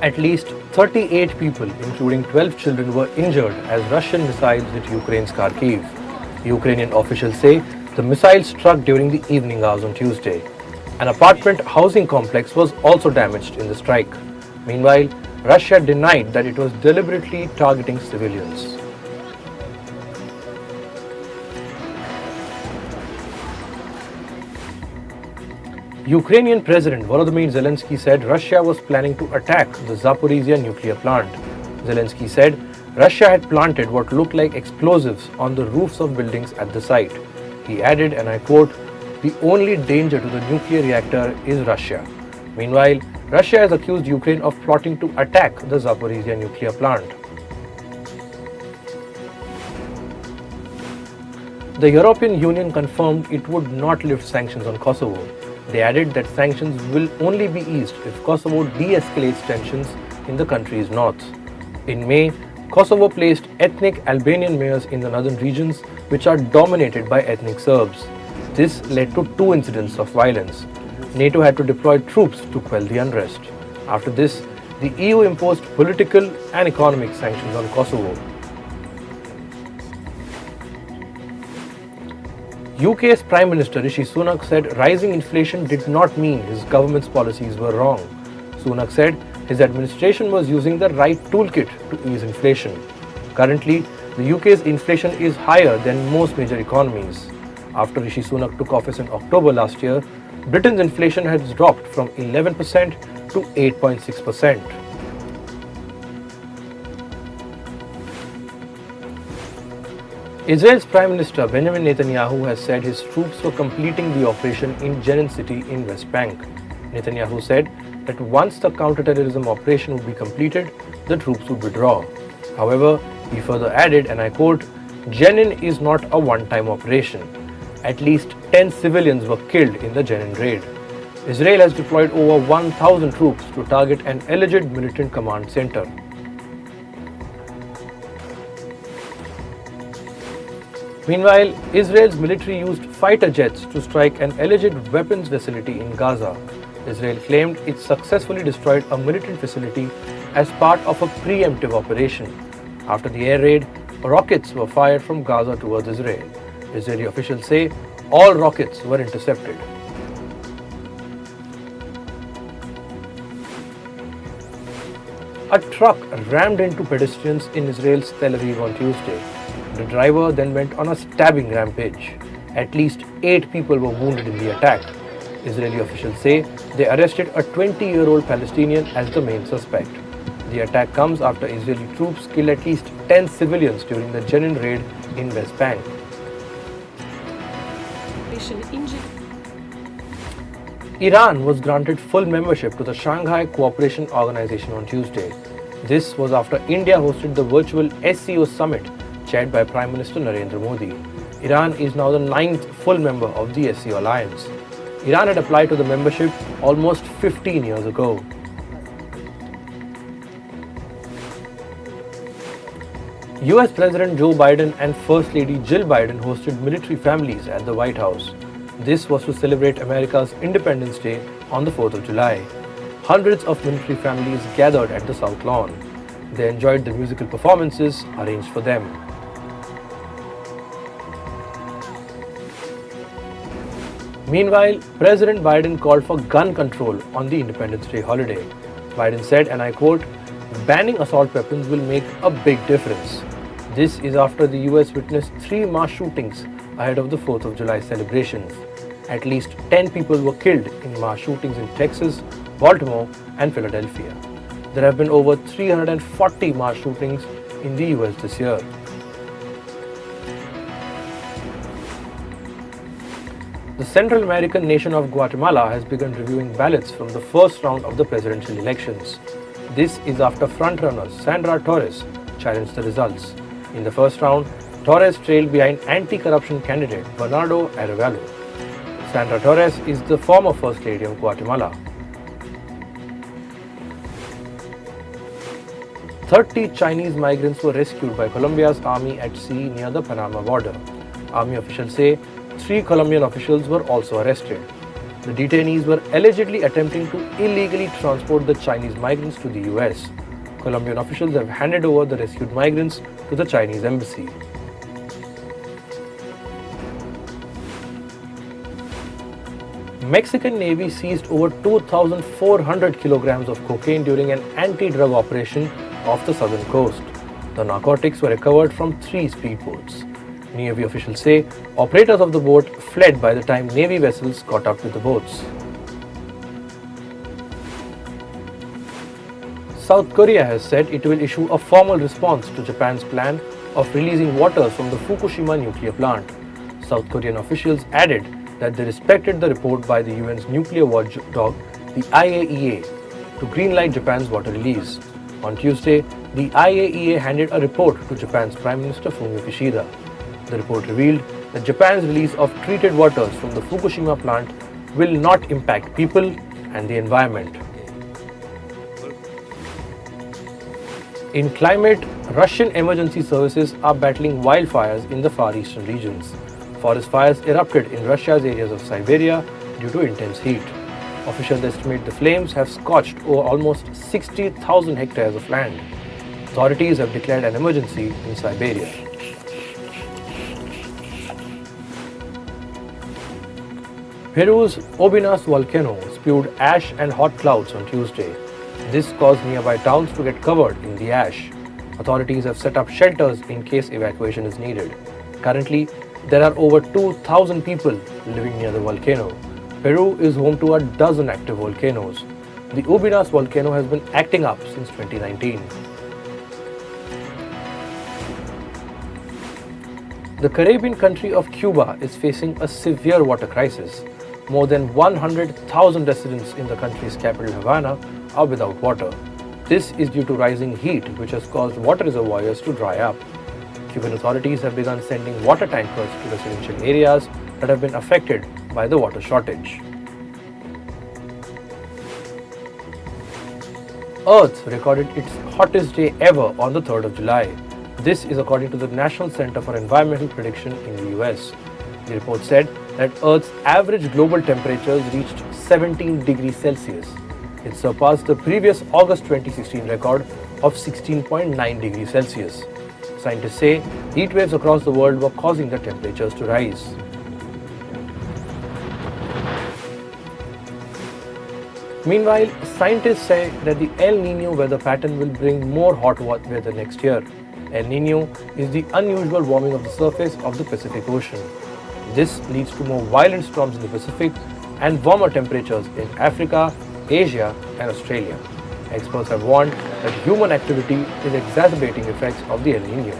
At least 38 people, including 12 children, were injured as Russian missiles hit Ukraine's Kharkiv. Ukrainian officials say the missiles struck during the evening hours on Tuesday. An apartment housing complex was also damaged in the strike. Meanwhile, Russia denied that it was deliberately targeting civilians. Ukrainian President Volodymyr Zelensky said Russia was planning to attack the Zaporizhia nuclear plant. Zelensky said Russia had planted what looked like explosives on the roofs of buildings at the site. He added, and I quote, "The only danger to the nuclear reactor is Russia." Meanwhile, Russia has accused Ukraine of plotting to attack the Zaporizhia nuclear plant. The European Union confirmed it would not lift sanctions on Kosovo. They added that sanctions will only be eased if Kosovo de-escalates tensions in the country's north. In May, Kosovo placed ethnic Albanian mayors in the northern regions, which are dominated by ethnic Serbs. This led to 2 incidents of violence. NATO had to deploy troops to quell the unrest. After this, the EU imposed political and economic sanctions on Kosovo. UK's Prime Minister Rishi Sunak said rising inflation did not mean his government's policies were wrong. Sunak said his administration was using the right toolkit to ease inflation. Currently, the UK's inflation is higher than most major economies. After Rishi Sunak took office in October last year, Britain's inflation has dropped from 11% to 8.6%. Israel's Prime Minister Benjamin Netanyahu has said his troops were completing the operation in Jenin city in West Bank. Netanyahu said that once the counter-terrorism operation would be completed, the troops would withdraw. However, he further added, and I quote, "Jenin is not a one-time operation. At least 10 civilians were killed in the Jenin raid." Israel has deployed over 1,000 troops to target an alleged militant command center. Meanwhile, Israel's military used fighter jets to strike an alleged weapons facility in Gaza. Israel claimed it successfully destroyed a militant facility as part of a preemptive operation. After the air raid, rockets were fired from Gaza towards Israel. Israeli officials say all rockets were intercepted. A truck rammed into pedestrians in Israel's Tel Aviv on Tuesday. The driver then went on a stabbing rampage. At least 8 people were wounded in the attack. Israeli officials say they arrested a 20-year-old Palestinian as the main suspect. The attack comes after Israeli troops killed at least 10 civilians during the Jenin raid in West Bank. Iran was granted full membership to the Shanghai Cooperation Organization on Tuesday. This was after India hosted the virtual SCO summit chaired by Prime Minister Narendra Modi. Iran is now the 9th full member of the SCO alliance. Iran had applied to the membership almost 15 years ago. US President Joe Biden and First Lady Jill Biden hosted military families at the White House. This was to celebrate America's Independence Day on the 4th of July. Hundreds of military families gathered at the South Lawn. They enjoyed the musical performances arranged for them. Meanwhile, President Biden called for gun control on the Independence Day holiday. Biden said, and I quote, "Banning assault weapons will make a big difference." This is after the US witnessed 3 mass shootings ahead of the 4th of July celebrations. At least 10 people were killed in mass shootings in Texas, Baltimore, and Philadelphia. There have been over 340 mass shootings in the US this year. The Central American nation of Guatemala has begun reviewing ballots from the first round of the presidential elections. This is after frontrunner Sandra Torres challenged the results. In the first round, Torres trailed behind anti-corruption candidate Bernardo Arevalo. Sandra Torres is the former First Lady of Guatemala. 30 Chinese migrants were rescued by Colombia's army at sea near the Panama border. Army officials say 3 Colombian officials were also arrested. The detainees were allegedly attempting to illegally transport the Chinese migrants to the US. Colombian officials have handed over the rescued migrants to the Chinese embassy. Mexican Navy seized over 2,400 kilograms of cocaine during an anti-drug operation off the southern coast. The narcotics were recovered from 3 speedboats. Navy officials say operators of the boat fled by the time Navy vessels caught up with the boats. South Korea has said it will issue a formal response to Japan's plan of releasing water from the Fukushima nuclear plant. South Korean officials added that they respected the report by the UN's nuclear watchdog, the IAEA, to greenlight Japan's water release. On Tuesday, the IAEA handed a report to Japan's Prime Minister Fumio Kishida. The report revealed that Japan's release of treated waters from the Fukushima plant will not impact people and the environment. In climate, Russian emergency services are battling wildfires in the far eastern regions. Forest fires erupted in Russia's areas of Siberia due to intense heat. Officials estimate the flames have scorched over almost 60,000 hectares of land. Authorities have declared an emergency in Siberia. Peru's Obinas volcano spewed ash and hot clouds on Tuesday. This caused nearby towns to get covered in the ash. Authorities have set up shelters in case evacuation is needed. Currently, there are over 2,000 people living near the volcano. Peru is home to a dozen active volcanoes. The Obinas volcano has been acting up since 2019. The Caribbean country of Cuba is facing a severe water crisis. More than 100,000 residents in the country's capital Havana are without water. This is due to rising heat, which has caused water reservoirs to dry up. Cuban authorities have begun sending water tankers to residential areas that have been affected by the water shortage. Earth recorded its hottest day ever on the 3rd of July. This is according to the National Center for Environmental Prediction in the US. The report said that Earth's average global temperatures reached 17 degrees Celsius. It surpassed the previous August 2016 record of 16.9 degrees Celsius. Scientists say heat waves across the world were causing the temperatures to rise. Meanwhile, scientists say that the El Niño weather pattern will bring more hot weather next year. El Niño is the unusual warming of the surface of the Pacific Ocean. This leads to more violent storms in the Pacific and warmer temperatures in Africa, Asia, and Australia. Experts have warned that human activity is exacerbating effects of the El Niño.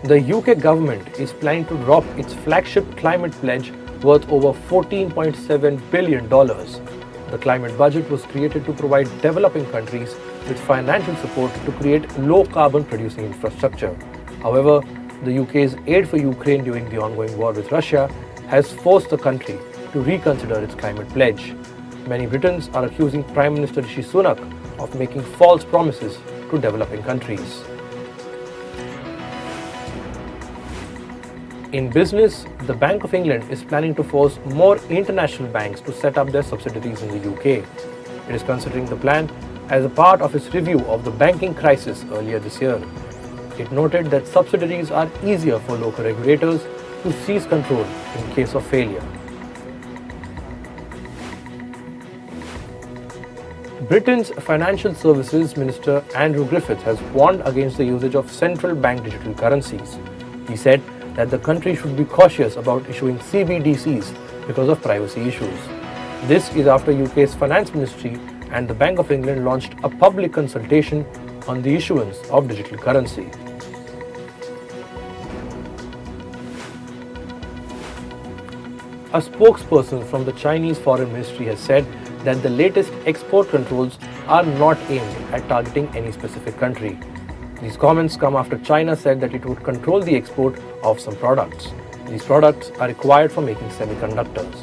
The UK government is planning to drop its flagship climate pledge worth over $14.7 billion. The climate budget was created to provide developing countries with financial support to create low-carbon producing infrastructure. However, the UK's aid for Ukraine during the ongoing war with Russia has forced the country to reconsider its climate pledge. Many Britons are accusing Prime Minister Rishi Sunak of making false promises to developing countries. In business, the Bank of England is planning to force more international banks to set up their subsidiaries in the UK. It is considering the plan as a part of its review of the banking crisis earlier this year. It noted that subsidiaries are easier for local regulators to seize control in case of failure. Britain's Financial Services Minister Andrew Griffith has warned against the usage of central bank digital currencies. He said that the country should be cautious about issuing CBDCs because of privacy issues. This is after UK's Finance Ministry and the Bank of England launched a public consultation on the issuance of digital currency. A spokesperson from the Chinese Foreign Ministry has said that the latest export controls are not aimed at targeting any specific country. These comments come after China said that it would control the export of some products. These products are required for making semiconductors.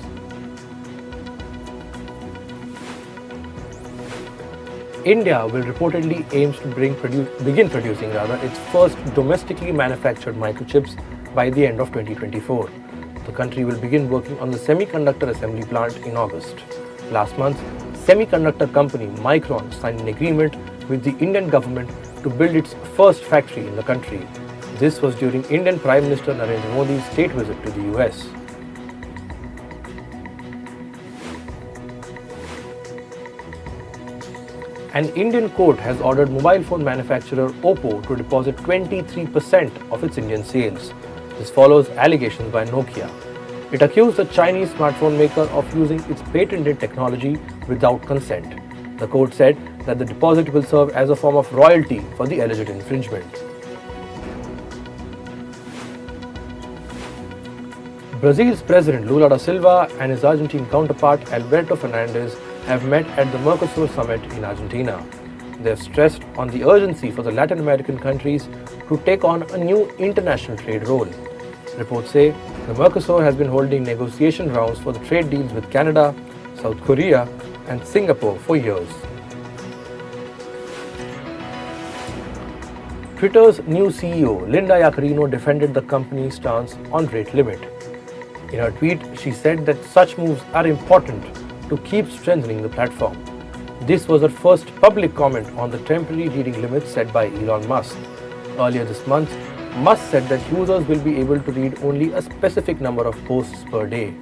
India will reportedly aims to begin producing its first domestically manufactured microchips by the end of 2024. The country will begin working on the semiconductor assembly plant in August. Last month, semiconductor company Micron signed an agreement with the Indian government to build its first factory in the country. This was during Indian Prime Minister Narendra Modi's state visit to the US. An Indian court has ordered mobile phone manufacturer Oppo to deposit 23% of its Indian sales. This follows allegations by Nokia. It accused the Chinese smartphone maker of using its patented technology without consent. The court said that the deposit will serve as a form of royalty for the alleged infringement. Brazil's President Lula da Silva and his Argentine counterpart Alberto Fernandez have met at the Mercosur summit in Argentina. They have stressed on the urgency for the Latin American countries to take on a new international trade role. Reports say the Mercosur has been holding negotiation rounds for the trade deals with Canada, South Korea, and Singapore for years. Twitter's new CEO, Linda Yaccarino, defended the company's stance on rate limit. In her tweet, she said that such moves are important to keep strengthening the platform. This was her first public comment on the temporary reading limit set by Elon Musk. Earlier this month, Musk said that users will be able to read only a specific number of posts per day.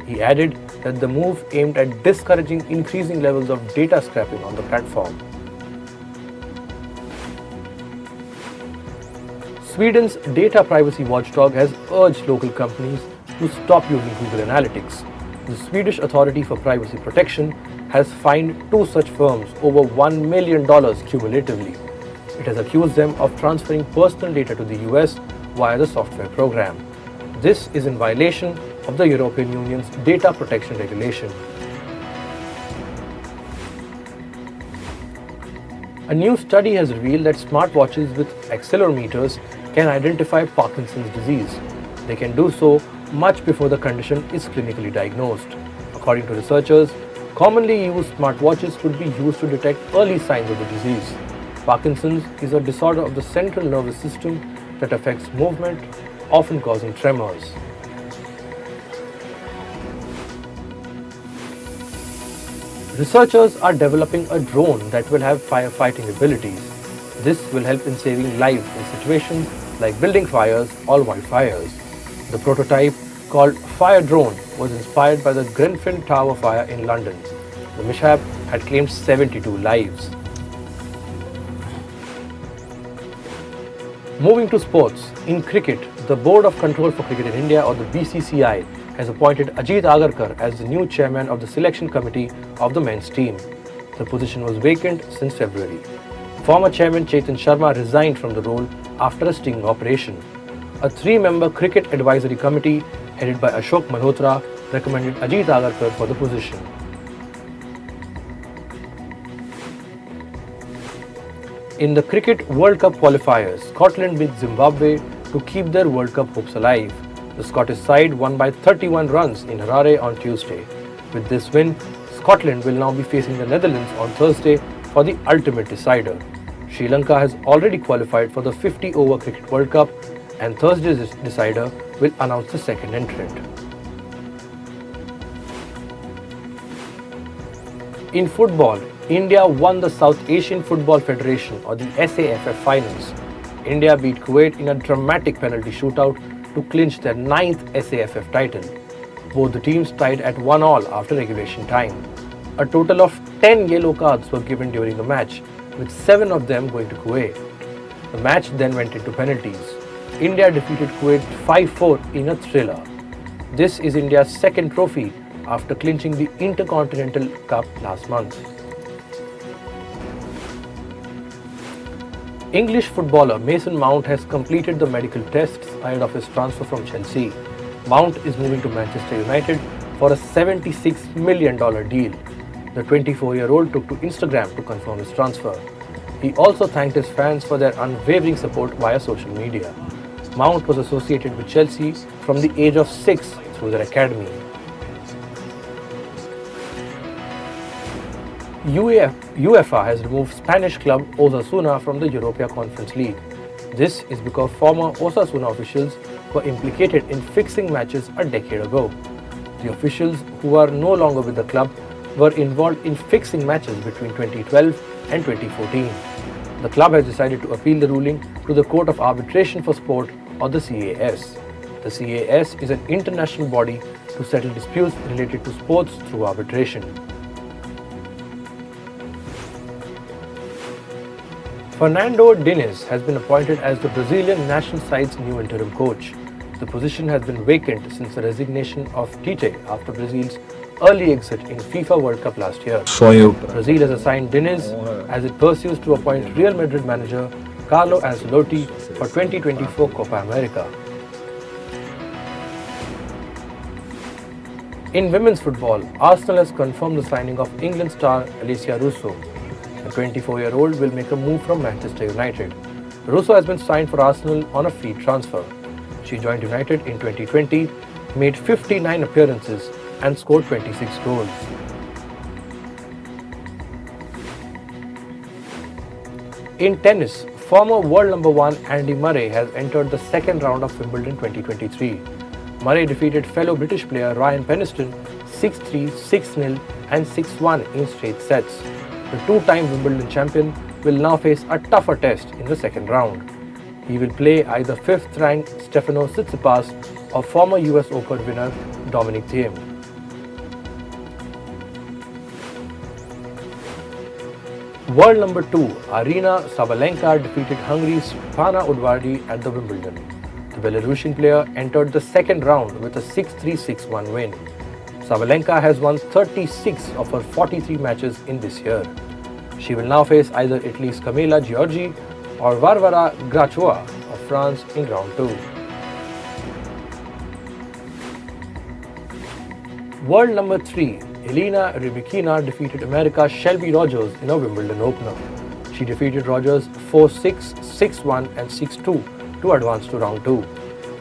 He added that the move aimed at discouraging increasing levels of data scrapping on the platform. Sweden's data privacy watchdog has urged local companies to stop using Google Analytics. The Swedish Authority for Privacy Protection has fined two such firms over $1 million cumulatively. It has accused them of transferring personal data to the US via the software program. This is in violation of the European Union's data protection regulation. A new study has revealed that smartwatches with accelerometers can identify Parkinson's disease. They can do so much before the condition is clinically diagnosed. According to researchers, commonly used smartwatches could be used to detect early signs of the disease. Parkinson's is a disorder of the central nervous system that affects movement, often causing tremors. Researchers are developing a drone that will have firefighting abilities. This will help in saving lives in situations like building fires or wildfires. The prototype, called Fire Drone, was inspired by the Grenfell Tower fire in London. The mishap had claimed 72 lives. Moving to sports, in cricket, the Board of Control for Cricket in India, or the BCCI, has appointed Ajit Agarkar as the new chairman of the selection committee of the men's team. The position was vacant since February. Former chairman Chetan Sharma resigned from the role after a sting operation. A three-member cricket advisory committee headed by Ashok Malhotra recommended Ajit Agarkar for the position. In the Cricket World Cup qualifiers, Scotland beat Zimbabwe to keep their World Cup hopes alive. The Scottish side won by 31 runs in Harare on Tuesday. With this win, Scotland will now be facing the Netherlands on Thursday for the ultimate decider. Sri Lanka has already qualified for the 50-over Cricket World Cup, and Thursday's decider will announce the second entrant. In football, India won the South Asian Football Federation, or the SAFF finals. India beat Kuwait in a dramatic penalty shootout to clinch their 9th SAFF title. Both the teams tied at 1-1 after regulation time. A total of 10 yellow cards were given during the match, with 7 of them going to Kuwait. The match then went into penalties. India defeated Kuwait 5-4 in a thriller. This is India's second trophy after clinching the Intercontinental Cup last month. English footballer Mason Mount has completed the medical tests ahead of his transfer from Chelsea. Mount is moving to Manchester United for a $76 million deal. The 24-year-old took to Instagram to confirm his transfer. He also thanked his fans for their unwavering support via social media. Mount was associated with Chelsea from the age of 6 through their academy. UEFA has removed Spanish club Osasuna from the Europa Conference League. This is because former Osasuna officials were implicated in fixing matches a decade ago. The officials, who are no longer with the club, were involved in fixing matches between 2012 and 2014. The club has decided to appeal the ruling to the Court of Arbitration for Sport, or the CAS. The CAS is an international body to settle disputes related to sports through arbitration. Fernando Diniz has been appointed as the Brazilian national side's new interim coach. The position has been vacant since the resignation of Tite after Brazil's early exit in FIFA World Cup last year. Brazil has assigned Diniz as it pursues to appoint Real Madrid manager Carlo Ancelotti for 2024 Copa America. In women's football, Arsenal has confirmed the signing of England star Alicia Russo. The 24-year-old will make a move from Manchester United. Russo has been signed for Arsenal on a free transfer. She joined United in 2020, made 59 appearances and scored 26 goals. In tennis, former world number 1 Andy Murray has entered the second round of Wimbledon 2023. Murray defeated fellow British player Ryan Peniston 6-3, 6-0 and 6-1 in straight sets. The two-time Wimbledon champion will now face a tougher test in the second round. He will play either 5th-ranked Stefanos Tsitsipas or former US Open winner Dominic Thiem. World number 2 Aryna Sabalenka defeated Hungary's Pana Udvardi at the Wimbledon. The Belarusian player entered the second round with a 6-3, 6-1 win. Sabalenka has won 36 of her 43 matches in this year. She will now face either Italy's Camilla Giorgi or Varvara Grachova of France in round 2. World number 3 Elena Rybakina defeated America's Shelby Rogers in a Wimbledon opener. She defeated Rogers 4-6, 6-1 and 6-2 to advance to round 2.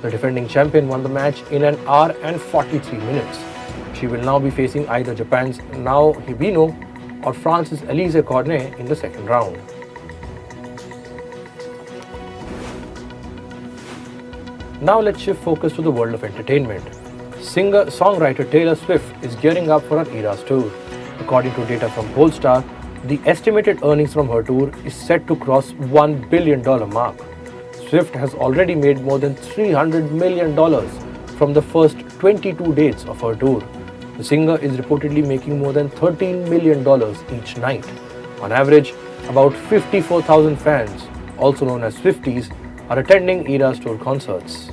The defending champion won the match in an hour and 43 minutes. She will now be facing either Japan's Nao Hibino or France's Elise Cornet in the second round. Now let's shift focus to the world of entertainment. Singer-songwriter Taylor Swift is gearing up for her Eras tour. According to data from Polestar, the estimated earnings from her tour is set to cross $1 billion mark. Swift has already made more than $300 million from the first 22 dates of her tour. The singer is reportedly making more than $13 million each night. On average, about 54,000 fans, also known as Swifties, are attending Eras tour concerts.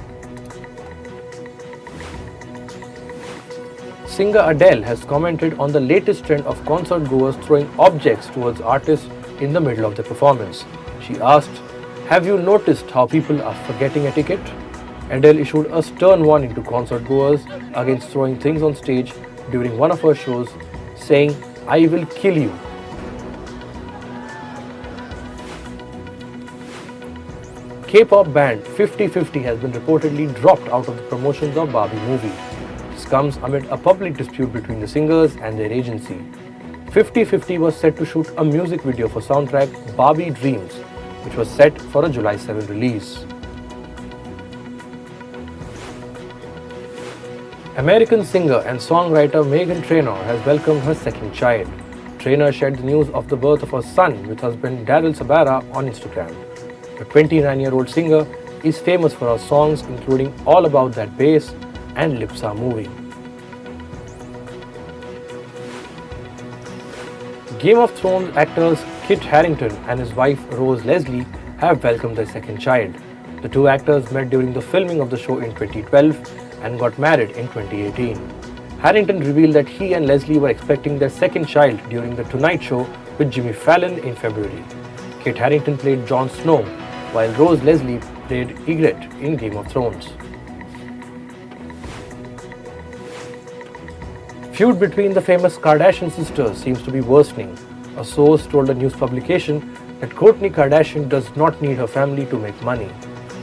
Singer Adele has commented on the latest trend of concert goers throwing objects towards artists in the middle of the performance. She asked, "Have you noticed how people are forgetting etiquette?" Adele issued a stern warning to concert goers against throwing things on stage during one of her shows, saying, "I will kill you." K-pop band 50/50 has been reportedly dropped out of the promotions of Barbie movie. This comes amid a public dispute between the singers and their agency. 50/50 was set to shoot a music video for soundtrack Barbie Dreams, which was set for a July 7 release. American singer and songwriter Meghan Trainor has welcomed her second child. Trainor shared the news of the birth of her son with husband Daryl Sabara on Instagram. The 29-year-old singer is famous for her songs including All About That Bass and Lips Are Moving. Game of Thrones actors Kit Harington and his wife Rose Leslie have welcomed their second child. The two actors met during the filming of the show in 2012 and got married in 2018. Harington revealed that he and Leslie were expecting their second child during The Tonight Show with Jimmy Fallon in February. Kit Harington played Jon Snow, while Rose Leslie played Ygritte in Game of Thrones. Feud between the famous Kardashian sisters seems to be worsening. A source told a news publication that Kourtney Kardashian does not need her family to make money.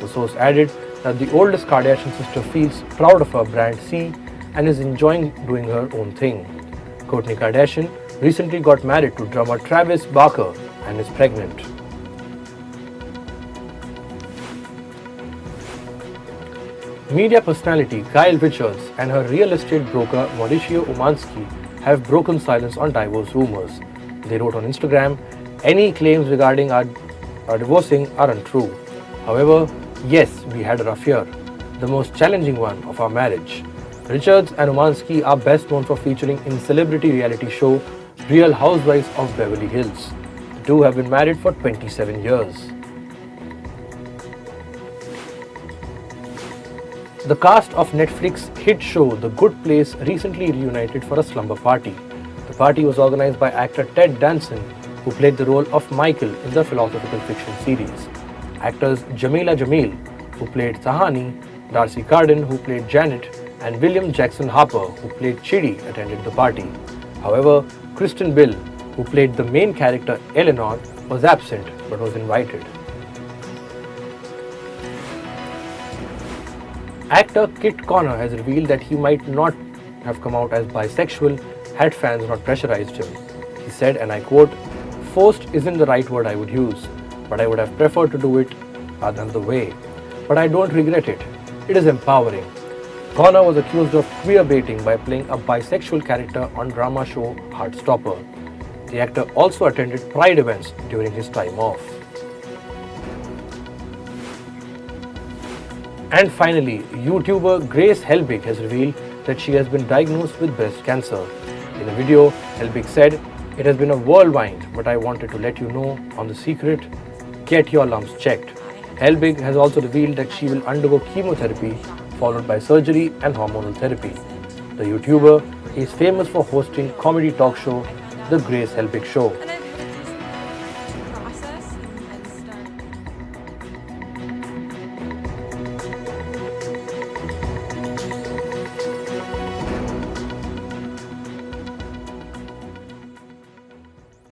The source added that the oldest Kardashian sister feels proud of her brand C and is enjoying doing her own thing. Kourtney Kardashian recently got married to drummer Travis Barker and is pregnant. Media personality Kyle Richards and her real estate broker Mauricio Umansky have broken silence on divorce rumors. They wrote on Instagram, "Any claims regarding our divorcing are untrue. However, yes, we had a rough year, the most challenging one of our marriage." Richards and Umansky are best known for featuring in celebrity reality show Real Housewives of Beverly Hills. The two have been married for 27 years. The cast of Netflix hit show The Good Place recently reunited for a slumber party. The party was organized by actor Ted Danson, who played the role of Michael in the philosophical fiction series. Actors Jamila Jamil, who played Sahani, Darcy Carden, who played Janet, and William Jackson Harper, who played Chidi, attended the party. However, Kristen Bill, who played the main character Eleanor, was absent but was invited. Actor Kit Connor has revealed that he might not have come out as bisexual had fans not pressurized him. He said, and I quote, "Forced isn't the right word I would use, but I would have preferred to do it another way. But I don't regret it. It is empowering." Connor was accused of queer baiting by playing a bisexual character on drama show Heartstopper. The actor also attended pride events during his time off. And finally, YouTuber Grace Helbig has revealed that she has been diagnosed with breast cancer. In a video, Helbig said, "It has been a whirlwind, but I wanted to let you know on the secret, get your lumps checked." Helbig has also revealed that she will undergo chemotherapy followed by surgery and hormonal therapy. The YouTuber is famous for hosting comedy talk show The Grace Helbig Show.